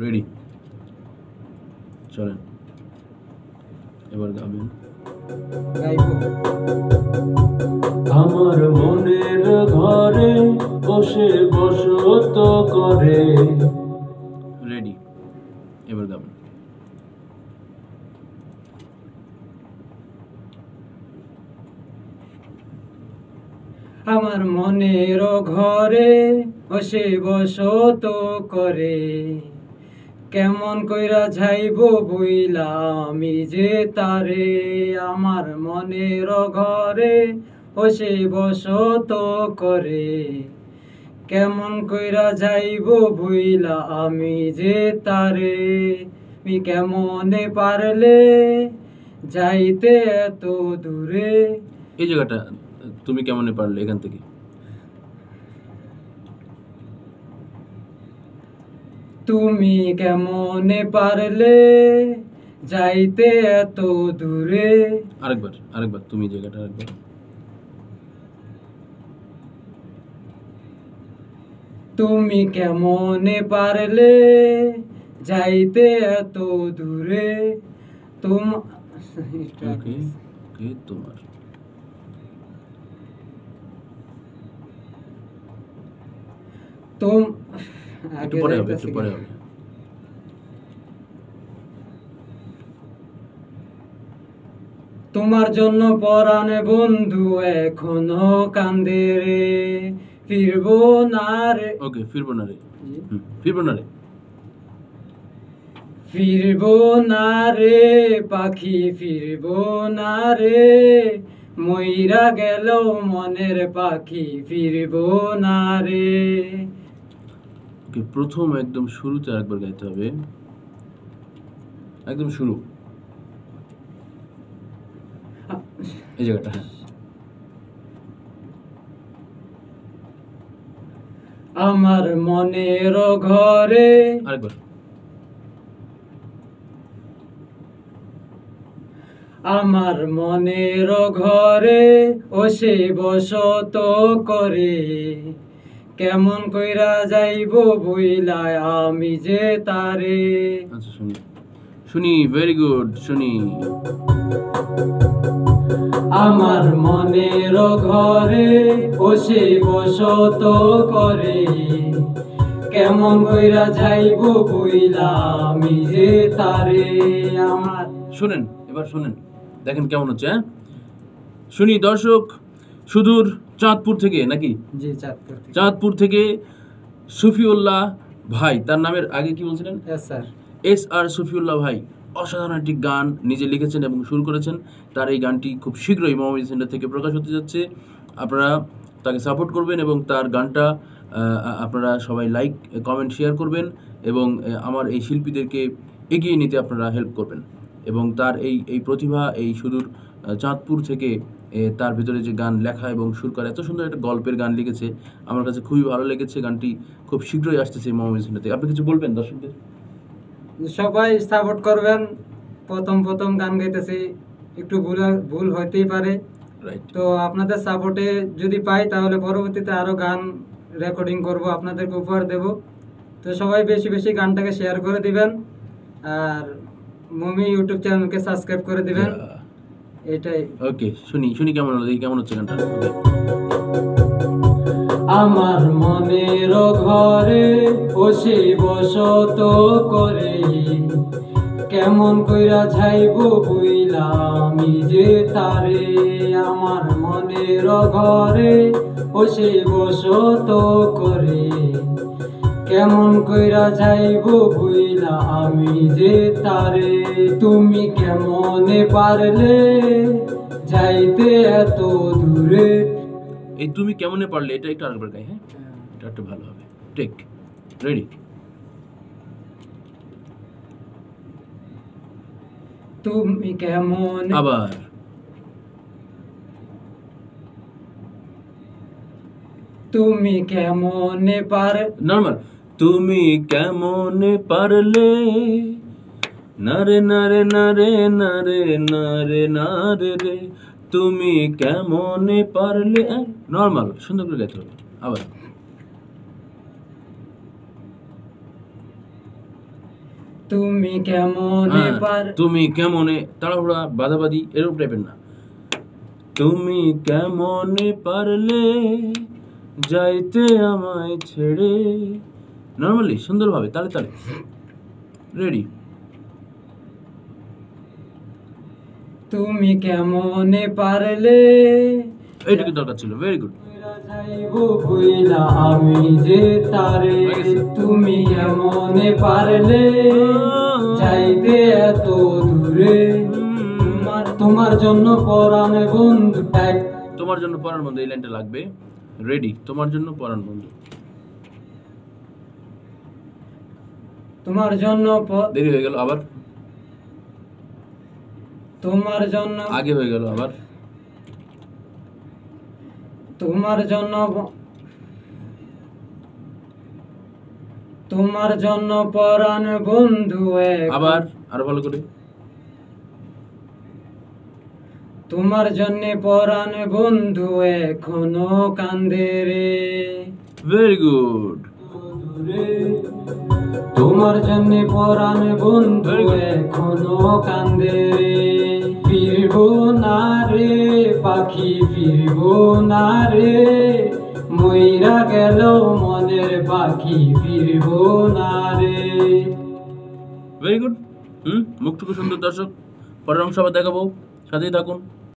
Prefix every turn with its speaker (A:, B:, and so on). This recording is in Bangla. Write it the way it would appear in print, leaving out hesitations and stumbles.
A: রেডি, চলেন এবার গাবেন। আমার মনের ঘরে বসে বসত করে। রেডি, এবার গাবেন।
B: আমার মনের ঘরে বসে বসত করে, কেমন কইরা যাইব বইলা আমি যে তারে। আমার মনের ঘরে বসে বসত করে, কেমন কইরা যাইব বইলা আমি যে তারে। আমি কেমনে পারলে যাইতে এত দূরে।
A: এই জায়গাটা তুমি কেমনে পারলে এখান থেকে?
B: তুমি কেমনে পারলে যাইতে এত দূরে।
A: আরেকবার তুমি জায়গাটা আরেকবার।
B: তুমি কেমনে পারলে যাইতে এত দূরে। তোমার
A: একটু পরে হবে, একটু পরে হবে।
B: তোমার জন্য পরাণে বন্ধু এখনো কান্দে রে, ফিরবো না রে।
A: ওকে, ফিরবো না রে, ফিরবো না রে।
B: ফিরবো না রে পাখি, ফিরবো না রে, মইরা গেল মনের পাখি, ফিরবো না রে।
A: ওকে, প্রথম একদম শুরুতে আরেকবার গাইতে হবে, একদম শুরু এই জায়গাটা। হ্যাঁ,
B: আমার মনের ঘরে
A: আরেকবার।
B: আমার মনের ঘরে বসে বসত করে, কেমন কইরা যাইব বইলা আমি যে তারে।
A: আচ্ছা, শুনি, ভেরি গুড, শুনি।
B: আমার মনের ঘরে বসে বসত করে, কেমন কইরা যাইব বইলা আমি যে তারে। আমার
A: শুনেন, এবার শুনেন, দেখেন কেমন হচ্ছে। হ্যাঁ, শুনি দর্শক, সুদূর চাঁদপুর থেকে নাকি?
B: জি,
A: চাঁদপুর থেকে সফিউল্লাহ ভাই, তার নামের আগে কি বলছিলেন?
B: স্যার
A: SR সফিউল্লাহ ভাই অসাধারণ একটি গান নিজে লিখেছেন এবং সুর করেছেন। তার এই গানটি খুব শীঘ্রই মোহাম্মদ সেন্টার থেকে প্রকাশ হতে যাচ্ছে। আপনারা তাকে সাপোর্ট করবেন এবং তার গানটা আপনারা সবাই লাইক, কমেন্ট, শেয়ার করবেন এবং আমার এই শিল্পীদেরকে এগিয়ে নিতে আপনারা হেল্প করবেন। এবং তার এই প্রতিভা, এই সুদূর চাঁদপুর থেকে তার ভিতরে যে গান লেখা এবং সুর করা, এত সুন্দর একটা গল্পের গান লিখেছে, আমার কাছে খুবই ভালো লেগেছে। গানটি খুব শীঘ্রই আসতেছে মোহাম্মদ সেন্টার থেকে। আপনি কিছু বলবেন দর্শকদের?
B: সবাই সাপোর্ট করবেন। প্রথম গান গাইতেছি, একটু ভুল হইতেই পারে, তো আপনাদের সাপোর্টে যদি পাই তাহলে পরবর্তীতে আরো গান রেকর্ডিং করব, আপনাদেরকে উপহার দেব। তো সবাই বেশি বেশি গানটাকে শেয়ার করে দিবেন আর মমি ইউটিউব চ্যানেলকে সাবস্ক্রাইব করে দিবেন। এটাই।
A: ওকে, শুনি কেমন হলো, কেমন হচ্ছে গানটা।
B: আমার মনের ঘরে বসে বসত করে, কেমন কইরা যাইব বইলা আমি যে তারে। আমার মনের ঘরে বসে বসত করে, কেমন কইরা যাইব বইলা আমি যে তারে। তুমি কেমনে পারলে যাইতে এত দূরে।
A: এই তুমি কেমনে পারলে, এটা একটু আরেকবার গাই। হ্যাঁ, এটা একটু ভালো হবে। Take, ready.
B: তুমি কেমন,
A: আবার
B: তুমি কেমনে পারে,
A: নরমাল। তুমি কেমনে পারলে, নারে নারে নারে নারে নারে নারে রে, তুমি কেমনে পারলে। নরমাল, সুন্দর করে গাইতে হবে। আবার
B: তুমি কেমনে পার
A: তুমি কেমনে, তাড়াহুড়া বাধাবাধি এরকম টাইপের না। তুমি কেমনে পারলে যাইতে আমায় ছেড়ে, নর্মালি সুন্দরভাবে তালে তালে। রেডি?
B: তুমি কেমনে পারলে,
A: এইটুকু দরকার ছিল। Very good.
B: যাইবো কইলা আমি যে তারে, তুমি কেমনে পারলে যাইতে এত দূরে, তোমার জন্য পরাণে বন্ধু।
A: তোমার জন্য পরাণ বন্ধু, এই লাইনটা লাগবে। রেডি? তোমার জন্য পরাণ বন্ধু।
B: তোমার জন্য
A: দেরি হয়ে গেল আবার,
B: তোমার জন্য
A: আগে হয়ে গেল আবার।
B: তোমার জন্য, তোমার জন্য পরাণ বন্ধু
A: আবার আরো ভালো করে।
B: তোমার জন্য পরাণ বন্ধু এখনো কান্দে রে।
A: Very good.
B: তোমার জন্য পরাণ বন্ধু এখনো কান্দে রে। ফিরবো না রে পাখি, ফিরবো না রে, মইরা গেল মনের পাখি, ফিরবো না রে।
A: Very good. মুখটুকু সুন্দর। দর্শক, পরের অংশ আবার দেখাবো, সাথেই থাকুন।